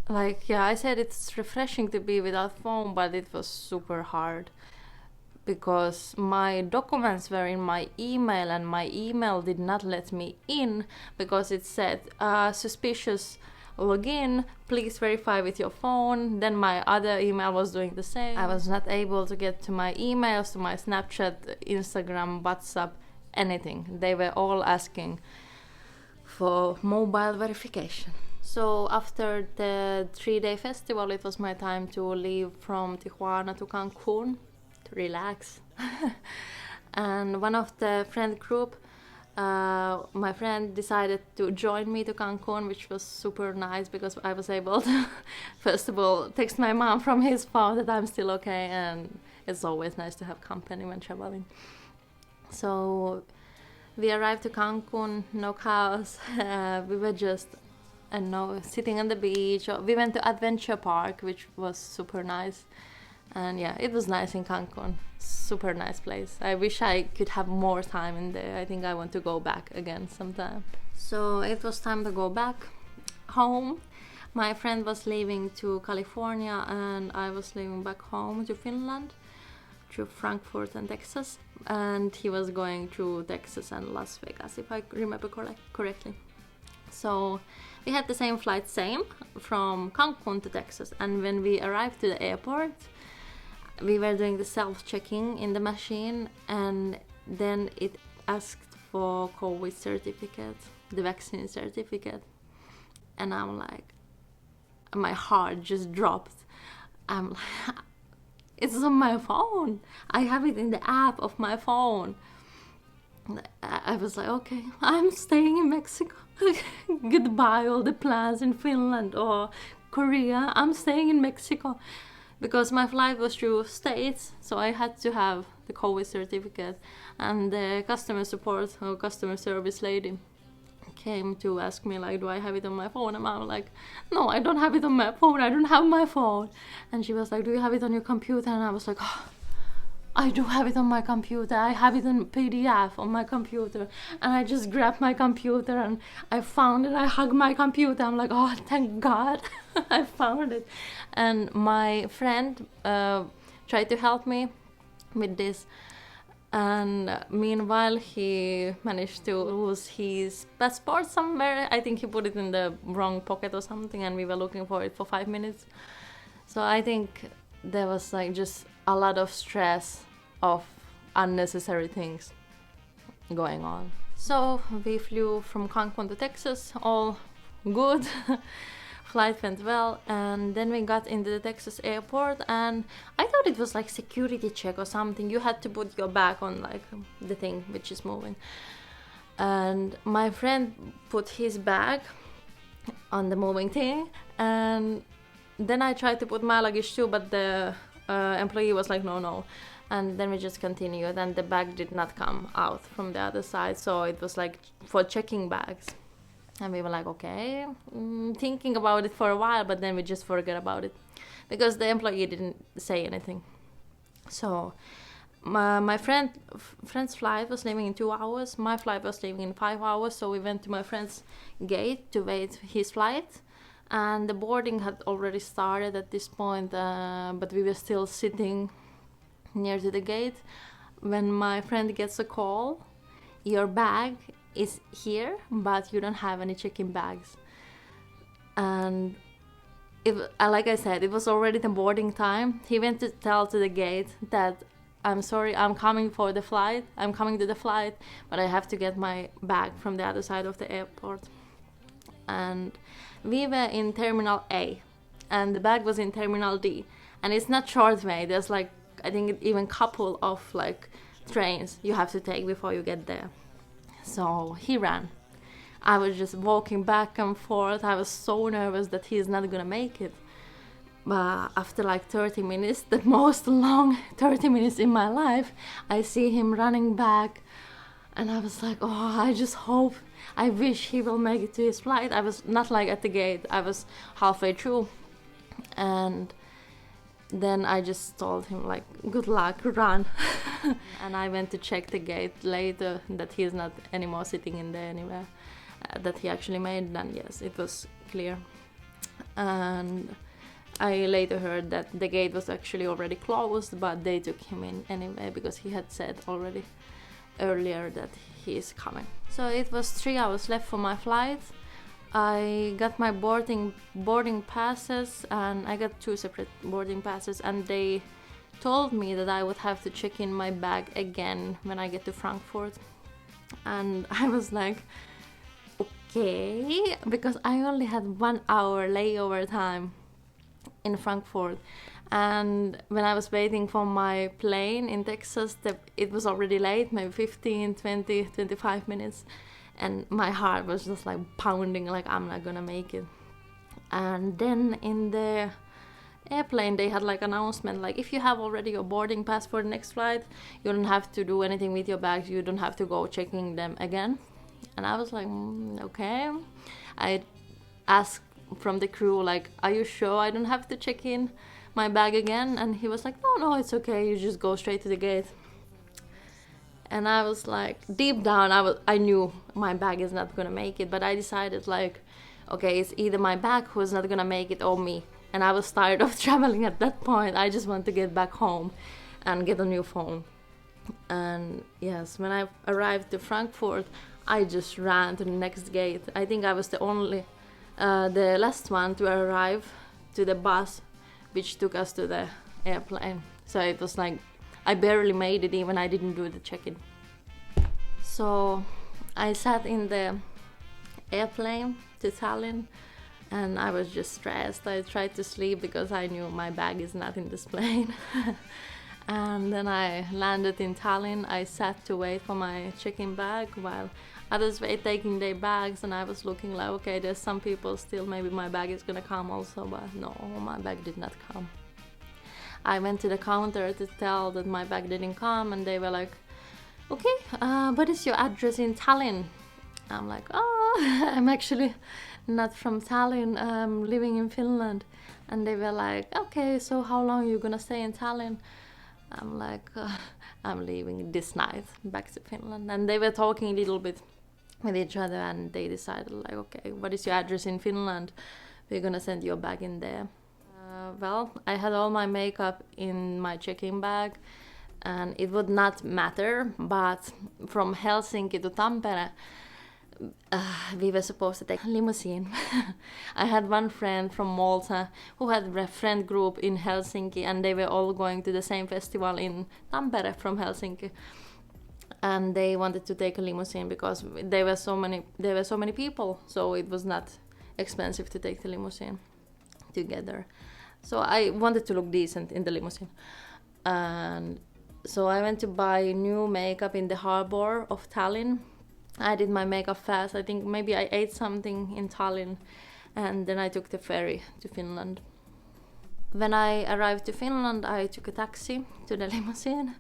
Like, yeah, I said it's refreshing to be without phone, but it was super hard because my documents were in my email and my email did not let me in because it said suspicious login, please verify with your phone. Then my other email was doing the same. I was not able to get to my emails, to my Snapchat, Instagram, WhatsApp, anything. They were all asking for mobile verification. So after the 3-day festival, it was my time to leave from Tijuana to Cancun to relax. And one of the friend group, my friend decided to join me to Cancun, which was super nice because I was able to, first of all, text my mom from his phone that I'm still okay, and it's always nice to have company when traveling. So we arrived to Cancun, no cows. We were just, I don't know, sitting on the beach. We went to Adventure Park, which was super nice. And yeah, it was nice in Cancun. Super nice place. I wish I could have more time in there. I think I want to go back again sometime. So it was time to go back home. My friend was leaving to California and I was leaving back home to Finland, to Frankfurt and Texas. And he was going to Texas and Las Vegas, if I remember correctly. So we had the same flight, from Cancun to Texas. And when we arrived to the airport, we were doing the self-checking in the machine, and then it asked for COVID certificate, the vaccine certificate. And I'm like, my heart just dropped. I'm like, it's on my phone. I have it in the app of my phone. I was like, okay, I'm staying in Mexico. Goodbye all the plans in Finland or Korea. I'm staying in Mexico. Because my flight was through States, so I had to have the COVID certificate. And the customer support or customer service lady came to ask me, like, do I have it on my phone? And I'm like, no, I don't have it on my phone. I don't have my phone. And she was like, do you have it on your computer? And I was like, oh, I do have it on my computer. I have it in PDF on my computer. And I just grabbed my computer and I found it. I hugged my computer. I'm like, oh, thank God. I found it. And my friend tried to help me with this. And meanwhile, he managed to lose his passport somewhere. I think he put it in the wrong pocket or something. And we were looking for it for 5 minutes. So I think there was like just a lot of stress of unnecessary things going on. So we flew from Cancun to Texas, all good. Flight went well, and then we got into the Texas airport, and I thought it was like security check or something. You had to put your bag on like the thing which is moving. And my friend put his bag on the moving thing, and then I tried to put my luggage too, but the employee was like, no. And then we just continued, and the bag did not come out from the other side. So it was like for checking bags. And we were like, okay, thinking about it for a while, but then we just forget about it because the employee didn't say anything. So my friend's flight was leaving in 2 hours. My flight was leaving in 5 hours. So we went to my friend's gate to wait his flight. And the boarding had already started at this point, but we were still sitting near to the gate when my friend gets a call. Your bag is here, but you don't have any check-in bags. And like I said, it was already the boarding time. He went to tell to the gate that I'm sorry, I'm coming to the flight, but I have to get my bag from the other side of the airport. And we were in Terminal A, and the bag was in Terminal D. And it's not short way. There's like, I think even couple of like trains you have to take before you get there. So he ran. I was just walking back and forth. I was so nervous that he's not gonna make it. But after like 30 minutes, the most long 30 minutes in my life, I see him running back. And I was like, oh, I just hope, I wish he will make it to his flight. I was not like at the gate, I was halfway through. And then I just told him like, good luck, run. And I went to check the gate later that he's not anymore sitting in there anywhere. That he actually made, then yes, it was clear. and I later heard that the gate was actually already closed, but they took him in anyway because he had said already earlier that he is coming. So it was 3 hours left for my flight. I got my boarding passes, and I got 2 separate boarding passes, and they told me that I would have to check in my bag again when I get to Frankfurt. And I was like, okay, because I only had 1 hour layover time in Frankfurt, and when I was waiting for my plane in Texas, it was already late, maybe 15, 20, 25 minutes, and my heart was just like pounding, like I'm not gonna make it. And then in the airplane they had like announcement, like if you have already your boarding pass for the next flight, you don't have to do anything with your bags, you don't have to go checking them again. And I was like, okay. I asked from the crew, like, are you sure I don't have to check in my bag again? And he was like, no, it's okay, you just go straight to the gate. And I was like, deep down I knew my bag is not gonna make it, but I decided like, okay, it's either my bag who's not gonna make it or me. And I was tired of traveling at that point. I just want to get back home and get a new phone. And yes, when I arrived to Frankfurt, I just ran to the next gate. I think I was the last one to arrive to the bus which took us to the airplane. So it was like I barely made it, even I didn't do the check-in. So I sat in the airplane to Tallinn, and I was just stressed. I tried to sleep because I knew my bag is not in this plane. And then I landed in Tallinn. I sat to wait for my check-in bag while others were taking their bags, and I was looking like, okay, there's some people still, maybe my bag is gonna come also, but no, my bag did not come. I went to the counter to tell that my bag didn't come, and they were like, okay, what is your address in Tallinn? I'm like, oh, I'm actually not from Tallinn, I'm living in Finland. And they were like, okay, so how long are you gonna stay in Tallinn? I'm like, I'm leaving this night back to Finland. And they were talking a little bit with each other, and they decided like, okay, what is your address in Finland? We're gonna send your bag in there. Well, I had all my makeup in my check-in bag, and it would not matter, but from Helsinki to Tampere, we were supposed to take a limousine. I had one friend from Malta who had a friend group in Helsinki, and they were all going to the same festival in Tampere from Helsinki. And they wanted to take a limousine because there were so many people, so it was not expensive to take the limousine together. So I wanted to look decent in the limousine. And so I went to buy new makeup in the harbor of Tallinn. I did my makeup fast. I think maybe I ate something in Tallinn, and then I took the ferry to Finland. When I arrived to Finland, I took a taxi to the limousine,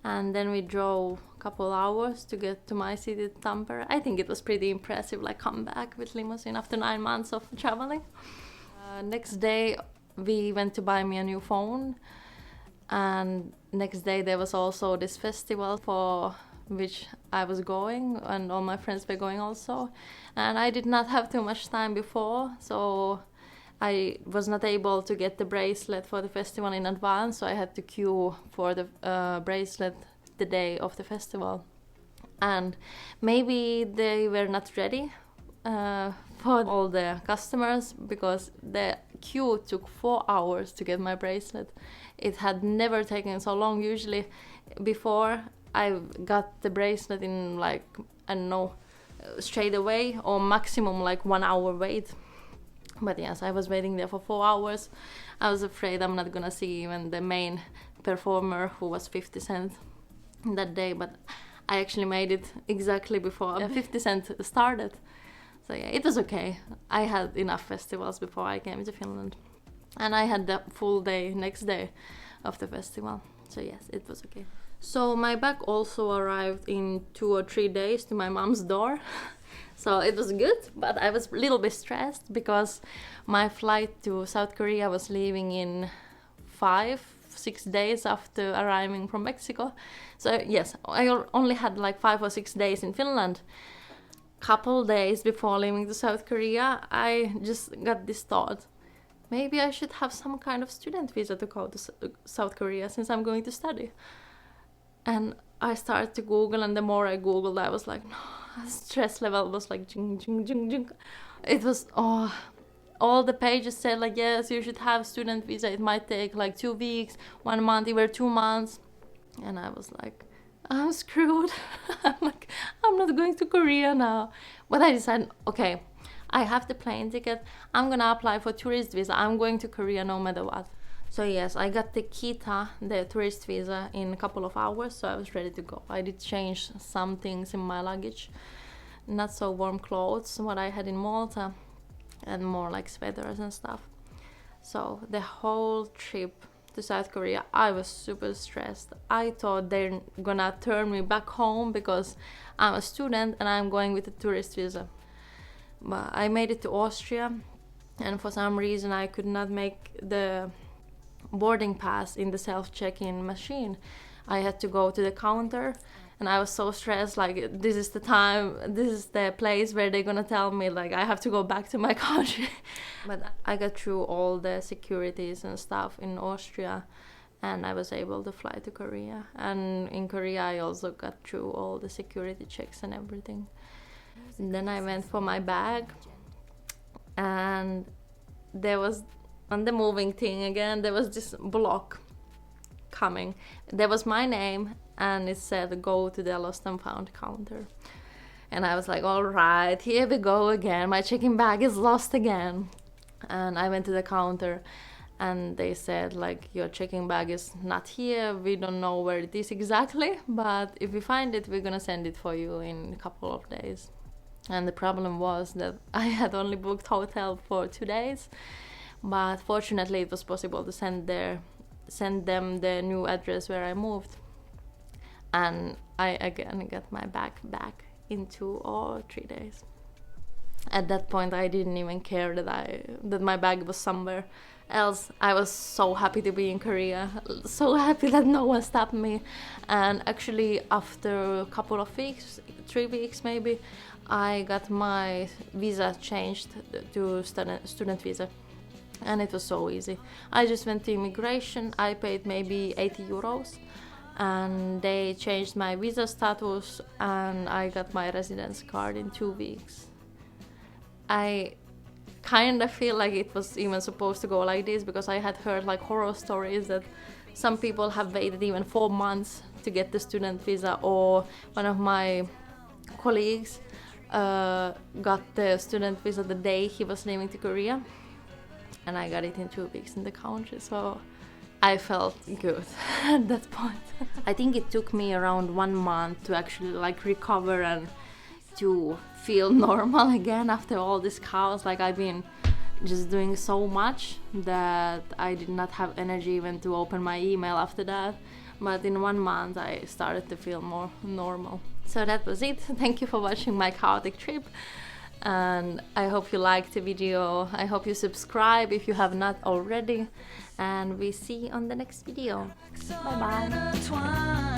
and then we drove a couple hours to get to my city, Tampere. I think it was pretty impressive, like come back with limousine after 9 months of traveling. Next day, we went to buy me a new phone, and next day there was also this festival for which I was going, and all my friends were going also, and I did not have too much time before, so I was not able to get the bracelet for the festival in advance, so I had to queue for the bracelet the day of the festival. And maybe they were not ready for all the customers, because the queue took 4 hours to get my bracelet. It had never taken so long. Usually before, I got the bracelet in like, I don't know, straight away, or maximum like 1 hour wait. But yes, I was waiting there for 4 hours. I was afraid I'm not gonna see even the main performer, who was 50 Cent that day, but I actually made it exactly before 50 Cent started. So yeah, it was okay. I had enough festivals before I came to Finland. And I had the full day next day of the festival. So yes, it was okay. So my bag also arrived in 2 or 3 days to my mom's door. So it was good, but I was a little bit stressed because my flight to South Korea was leaving in 5-6 days after arriving from Mexico. So yes, I only had like 5 or 6 days in Finland. Couple days before leaving to South Korea, I just got this thought. maybe I should have some kind of student visa to go to South Korea since I'm going to study. And I started to Google, and the more I Googled, I was like, no, stress level was like jing, jing, jing, jing. It was, all the pages said like, yes, you should have student visa. It might take like 2 weeks, 1 month, even 2 months. And I was like, I'm screwed. I'm like, I'm not going to Korea now. But I decided, okay, I have the plane ticket. I'm gonna apply for tourist visa. I'm going to Korea no matter what. So yes, I got the KITA, the tourist visa, in a couple of hours, so I was ready to go. I did change some things in my luggage. Not so warm clothes, what I had in Malta, and more like sweaters and stuff. So the whole trip to South Korea, I was super stressed. I thought they're gonna turn me back home because I'm a student and I'm going with a tourist visa. But I made it to Austria, and for some reason I could not make the boarding pass in the self-check-in machine. I had to go to the counter, and I was so stressed, like, this is the time, this is the place where they're gonna tell me like I have to go back to my country. But I got through all the securities and stuff in Austria, and I was able to fly to Korea. And in Korea I also got through all the security checks and everything. And then I went for my bag, and there was, on the moving thing again, there was this block coming. There was my name, and it said go to the lost and found counter. And I was like, all right, here we go again, my checking bag is lost again. And I went to the counter, and they said like, your checking bag is not here, we don't know where it is exactly, but if we find it, we're gonna send it for you in a couple of days. And the problem was that I had only booked hotel for 2 days, but fortunately it was possible to send them the new address where I moved. And I again got my bag back in 2 or 3 days. At that point I didn't even care that my bag was somewhere else. I was so happy to be in Korea, so happy that no one stopped me. And actually after a couple of weeks, 3 weeks maybe, I got my visa changed to student visa. And it was so easy. I just went to immigration, I paid maybe 80 euros, and they changed my visa status, and I got my residence card in 2 weeks. I kind of feel like it was even supposed to go like this, because I had heard like horror stories that some people have waited even 4 months to get the student visa, or one of my colleagues got the student visa the day he was leaving to Korea. And I got it in 2 weeks in the country, so I felt good at that point. I think it took me around 1 month to actually like recover and to feel normal again after all this chaos. Like, I've been just doing so much that I did not have energy even to open my email after that. But in 1 month I started to feel more normal. So that was it. Thank you for watching my chaotic trip. And I hope you liked the video. I hope you subscribe if you have not already, and we see you on the next video. Bye bye.